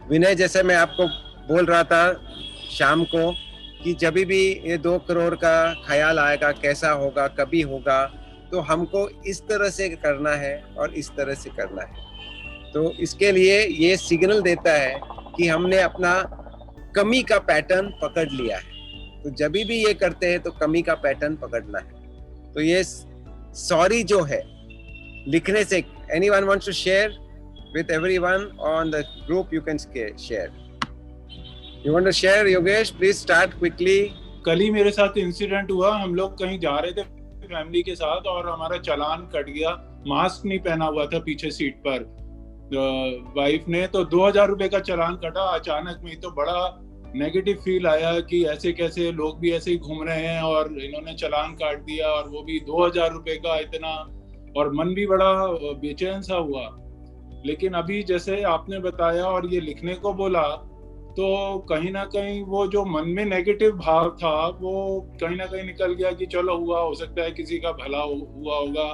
विनय, जैसे मैं आपको बोल रहा था शाम को कि जब भी ये 2 करोड़ का ख्याल आएगा, कैसा होगा, कभी होगा, तो हमको इस तरह से करना है और इस तरह से करना है। तो इसके लिए ये सिग्नल देता है कि हमने अपना कमी का पैटर्न पकड़ लिया है। तो जब भी ये करते हैं तो कमी का पैटर्न पकड़ना है। तो ये सॉरी जो है लिखने से, anyone wants to share with everyone on the group, you can share. You want to share, Yogesh? Please start quickly. कल ही मेरे साथ इंसिडेंट हुआ। हम लोग कहीं जा रहे थे फैमिली के साथ और हमारा चालान कट गया। मास्क नहीं पहना हुआ था पीछे सीट पर वाइफ ने, तो 2000 रुपए का चालान कटा अचानक में। तो बड़ा नेगेटिव फील आया कि ऐसे कैसे लोग भी ऐसे ही घूम रहे हैं और इन्होंने चालान काट दिया, और वो भी 2000 रुपए का इतना, और मन भी बड़ा बेचैन सा हुआ। लेकिन अभी जैसे आपने बताया और ये लिखने को बोला, तो कहीं ना कहीं वो जो मन में नेगेटिव भाव था वो कहीं ना कहीं निकल गया कि चलो हुआ, हो सकता है किसी का भला हुआ होगा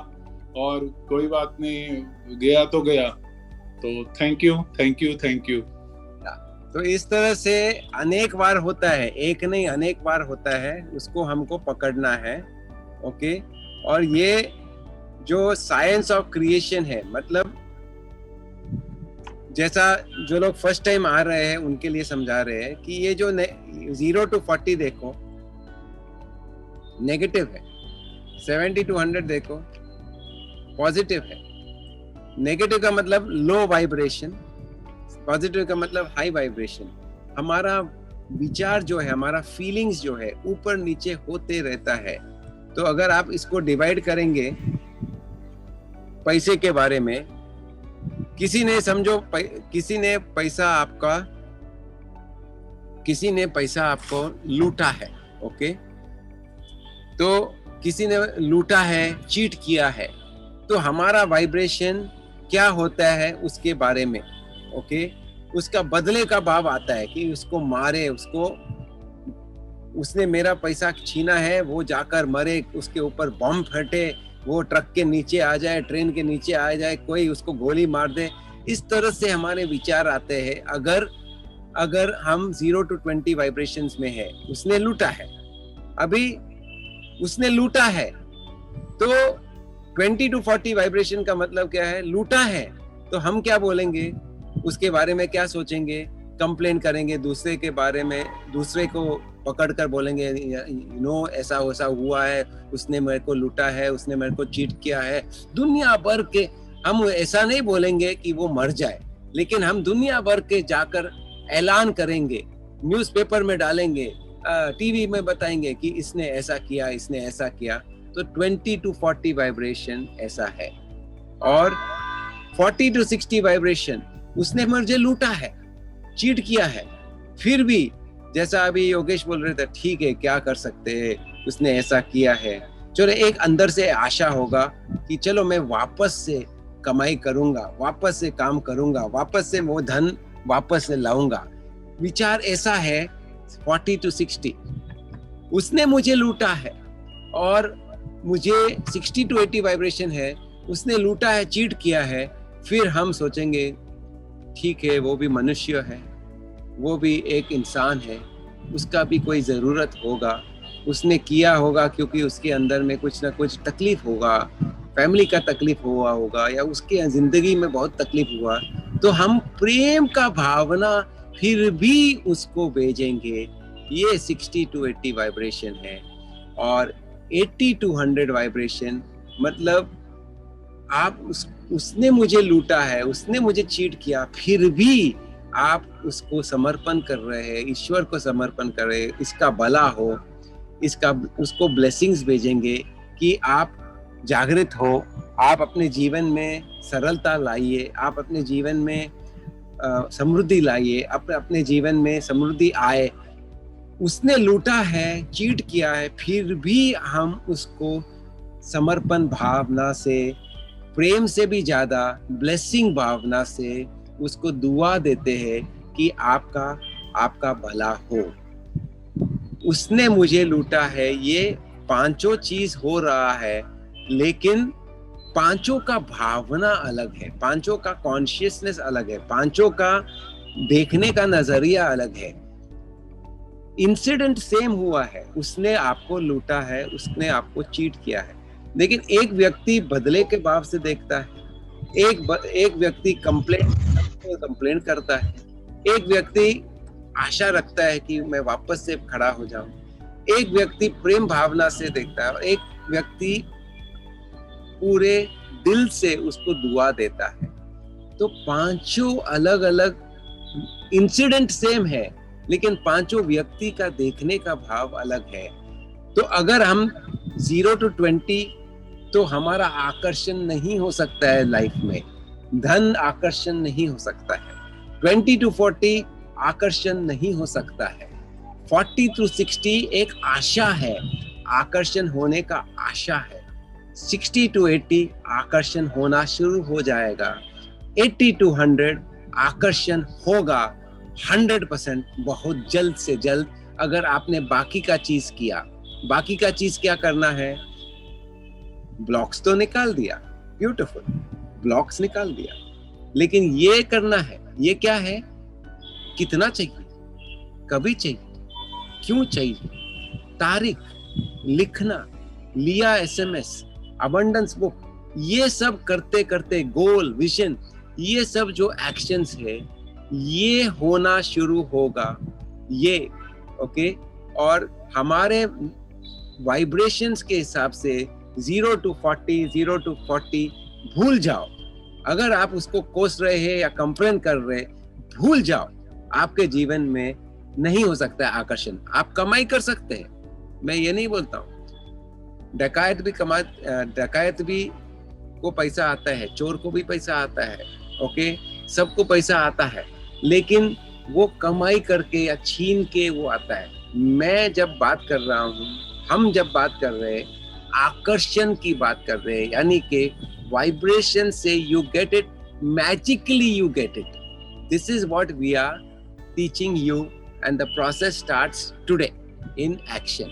और कोई बात नहीं, गया तो गया। तो thank you, thank you, thank you. तो इस तरह से अनेक बार होता है, एक नहीं अनेक बार होता है, उसको हमको पकड़ना है। ओके, और ये जो साइंस ऑफ क्रिएशन है, मतलब जैसा जो लोग फर्स्ट टाइम आ रहे हैं उनके लिए समझा रहे हैं कि ये जो 0 to 40 देखो नेगेटिव है, 70 to 100 देखो पॉजिटिव है। नेगेटिव का मतलब लो वाइब्रेशन, पॉजिटिव का मतलब हाई वाइब्रेशन। हमारा विचार जो है, हमारा फीलिंग्स जो है ऊपर नीचे होते रहता है। तो अगर आप इसको डिवाइड करेंगे पैसे के बारे में, किसी ने समझो किसी ने पैसा आपको लूटा है। ओके, तो किसी ने लूटा है, चीट किया है, तो हमारा वाइब्रेशन क्या होता है उसके बारे में। ओके, उसका बदले का भाव आता है कि उसको मारे, उसने मेरा पैसा छीना है, वो जाकर मरे, उसके ऊपर बम फटे, वो ट्रक के नीचे आ जाए, ट्रेन के नीचे आ जाए, कोई उसको गोली मार दे। इस तरह से हमारे विचार आते हैं। अगर हम 0 to 20 वाइब्रेशंस में है, उसने लूटा है, अभी उसने लूटा है, तो 20 to 40 वाइब्रेशन का मतलब क्या है? लूटा है। तो हम क्या बोलेंगे उसके बारे में, क्या सोचेंगे? कंप्लेन करेंगे दूसरे के बारे में, दूसरे को पकड़कर बोलेंगे ऐसा वैसा हुआ है, उसने मेरे को लूटा है, उसने मेरे को चीट किया है। दुनिया भर के, हम ऐसा नहीं बोलेंगे कि वो मर जाए, लेकिन हम दुनिया भर के जाकर ऐलान करेंगे, न्यूज़पेपर में डालेंगे, टीवी में बताएंगे कि इसने ऐसा किया, इसने ऐसा किया। तो 20 to 40 वाइब्रेशन ऐसा है। और 40 to 60 वाइब्रेशन, उसने मुझे लूटा है, चीट किया है, फिर भी जैसा अभी योगेश बोल रहे थे, ठीक है क्या कर सकते हैं, उसने ऐसा किया है, चलो एक अंदर से आशा होगा कि चलो मैं वापस से कमाई करूंगा, वापस से काम करूंगा, वापस से वो धन वापस से लाऊंगा। विचार ऐसा है 40 to 60, उसने मुझे लूटा है, और मुझे 60 to 80 वाइब्रेशन है, उसने लूटा है, चीट किया है। फिर हम सोचेंगे ठीक है, वो भी मनुष्य है, वो भी एक इंसान है, उसका भी कोई ज़रूरत होगा, उसने किया होगा क्योंकि उसके अंदर में कुछ ना कुछ तकलीफ होगा, फैमिली का तकलीफ हुआ होगा, या उसके ज़िंदगी में बहुत तकलीफ हुआ। तो हम प्रेम का भावना फिर भी उसको भेजेंगे। ये 60 to 80 वाइब्रेशन है। और 80 to 100 वाइब्रेशन मतलब आप उसने मुझे लूटा है, उसने मुझे चीट किया, फिर भी आप उसको समर्पण कर रहे हैं, ईश्वर को समर्पण कर रहे हैं, इसका भला हो, उसको ब्लेसिंग्स भेजेंगे कि आप जागृत हो, आप अपने जीवन में सरलता लाइए, आप अपने जीवन में समृद्धि लाइए, अपने जीवन में समृद्धि आए। उसने लूटा है, चीट किया है, फिर भी हम उसको समर्पण भावना से, प्रेम से भी ज्यादा ब्लेसिंग भावना से उसको दुआ देते हैं कि आपका भला हो। उसने मुझे लूटा है, ये पांचों चीज हो रहा है, लेकिन पांचों का भावना अलग है, पांचों का कॉन्शियसनेस अलग है, पांचों का देखने का नजरिया अलग है। इंसिडेंट सेम हुआ है, उसने आपको लूटा है, उसने आपको चीट किया है, लेकिन एक व्यक्ति बदले के भाव से देखता है, एक व्यक्ति कंप्लेन करता है, एक व्यक्ति आशा रखता है कि मैं वापस से खड़ा हो जाऊं, एक व्यक्ति प्रेम भावना से देखता है और एक व्यक्ति पूरे दिल से उसको दुआ देता है। तो पांचों अलग अलग इंसिडेंट सेम है, लेकिन पांचों व्यक्ति का देखने का भाव अलग है। तो अगर हम 0 to 20, तो हमारा आकर्षण नहीं हो सकता है लाइफ में, धन आकर्षण नहीं हो सकता है। 20 to 40 आकर्षण नहीं हो सकता है। 40 to 60 एक आशा है, आकर्षण होने का आशा है। 60 to 80 आकर्षण होना शुरू हो जाएगा। 80 to 100 आकर्षण होगा 100% बहुत जल्द से जल्द, अगर आपने बाकी का चीज किया। बाकी का चीज क्या करना है? ब्लॉक्स तो निकाल दिया, ब्यूटीफुल, ब्लॉक्स निकाल दिया, लेकिन ये करना है। ये क्या है? कितना चाहिए, कभी चाहिए, क्यों चाहिए, तारीख लिखना, लिया SMS, अबंडेंस बुक, ये सब करते करते गोल, विजन, ये सब जो एक्शंस है ये होना शुरू होगा। ये ओके, और हमारे वाइब्रेशंस के हिसाब से 0 to 40 भूल जाओ। अगर आप उसको कोस रहे हैं या कंप्लेन कर रहे, भूल जाओ। आपके जीवन में नहीं हो सकता है आकर्षण। आप कमाई कर सकते हैं, मैं ये नहीं बोलता हूँ। डकैत भी को पैसा आता है, चोर को भी पैसा आता है, ओके, सबको पैसा आता है, लेकिन वो कमाई करके या छीन के वो आता है। मैं जब बात कर रहा हूँ, हम जब बात कर रहे हैं, आकर्षण की बात कर रहे हैं, यानी कि वाइब्रेशन से you get it, magically you get it. This is what we are teaching you, and the process starts today in action.